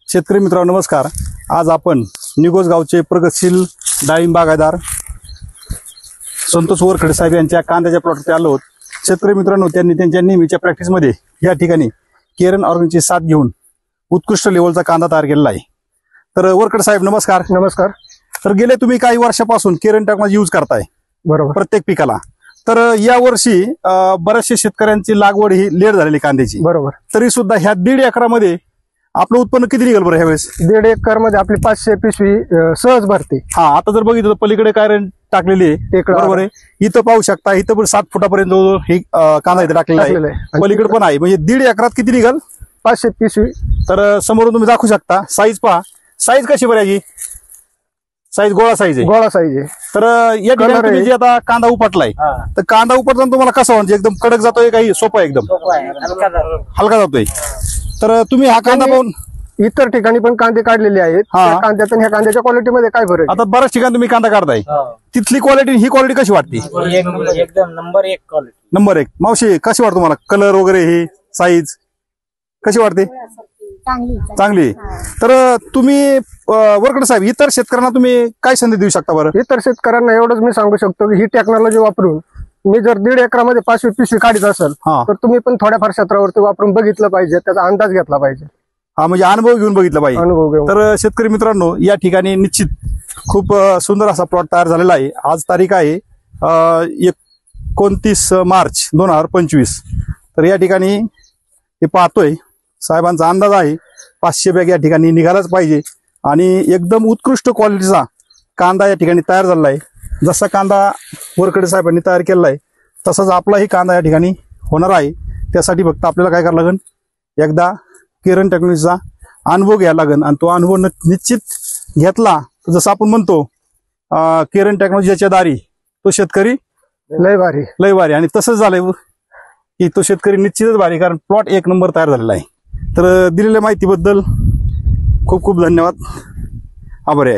शेतकरी मित्रांनो नमस्कार। आज आपण निगोज गावचे प्रगतशील डाळिंब बागायतदार संतोष वरखडे साहेब यांच्या कांद्याच्या प्लॉटवरती आलो आहोत। शेतकरी मित्रांनो त्यांनी त्यांच्या नेहमीच्या प्रॅक्टिसमध्ये या ठिकाणी केरन ऑर्गॅनिकची साथ घेऊन उत्कृष्ट लेवलचा कांदा तयार केलेला आहे। तर वरखडे साहेब नमस्कार। नमस्कार। तर गेले तुम्ही काही वर्षापासून केरन टेक्नॉलॉजी यूज करताय बरोबर प्रत्येक पिकाला। तर या वर्षी बऱ्याचशा शेतकऱ्यांची लागवड ही लेट झालेली कांद्याची, बरोबर। तरी सुद्धा ह्या 1.5 एकरामध्ये आपलं उत्पन्न किती निघेल बरं ह्यावेळेस? 1.5 एकर मध्ये आपली 500 पिशवी सहज भरते। हा, आता जर बघितलं तर पलीकडे काय टाकलेली आहे, बरोबर आहे। इथं पाहू शकता, इथं पण 7 फुटापर्यंत ही कांदा इथे टाकलेला आहे, पलीकडे पण आहे। म्हणजे 1.5 एकरात किती निघाल? 500 पिशवी। तर समोरून तुम्ही दाखवू शकता, साईज पहा, साईज कशी बऱ्याची, साईज गोळा साईज आहे, गोळा साईज आहे। तर या ठिकाणी तुम्ही जे आता कांदा उपटलाय, तर कांदा उपटताना तुम्हाला कसं म्हणजे एकदम कडक जातोय काही सोपं आहे? एकदम हलका जातोय। तर तुम्ही हा कांदा पाहून इतर ठिकाणी पण कांदे काढलेले आहेत, त्या कांद्यात आणि ह्या कांद्याच्या क्वालिटीमध्ये काय फरक? आता बऱ्याच ठिकाणी तुम्ही कांदा काढताय, तिथली क्वालिटी ही क्वालिटी कशी वाटते? एकदम नंबर 1 क्वालिटी। नंबर 1। मावशी कशी वाटते तुम्हाला? कलर वगैरे ही साईज कशी वाटते? चांगली। तर तुम्ही वरखडे साहेब इतर शेतकऱ्यांना तुम्ही काय संदेश देऊ शकता बरं? इतर शेतकऱ्यांना एवढंच मी सांगू शकतो की ही टेक्नॉलॉजी वापरून मी जर 1.5 एकरामध्ये 500 पिशवी काढत असेल तर तुम्ही पण थोड्याफार क्षेत्रावरती वापरून बघितलं पाहिजे, त्याचा अंदाज घेतला पाहिजे। हा, म्हणजे अनुभव घेऊन बघितला पाहिजे। अनुभव घेऊन। तर शेतकरी मित्रांनो या ठिकाणी निश्चित खूप सुंदर असा प्लॉट तयार झालेला आहे। आज तारीख आहे 29 मार्च 2025। तर या ठिकाणी हे पाहतोय, साहेबांचा अंदाज आहे 500 बॅग या ठिकाणी निघालाच पाहिजे आणि एकदम उत्कृष्ट क्वालिटीचा कांदा या ठिकाणी तयार झालेला आहे। जसा कांदा वरखडे साहेबांनी तयार केलेला आहे तसाच आपलाही कांदा या ठिकाणी होणार आहे। त्यासाठी फक्त आपल्याला काय करावं लागेल, एकदा केरन टेक्नॉलॉजीचा अनुभव घ्यायला लागेल आणि तो अनुभव निश्चित घेतला तर जसं आपण म्हणतो केरन टेक्नॉलॉजीच्या दारी तो शेतकरी लय भारी। आणि तसंच झालंय की तो शेतकरी निश्चितच भारी, कारण प्लॉट 1 नंबर तयार झालेला आहे। तर दिलेल्या माहितीबद्दल खूप खूप धन्यवाद, आभारी आहे।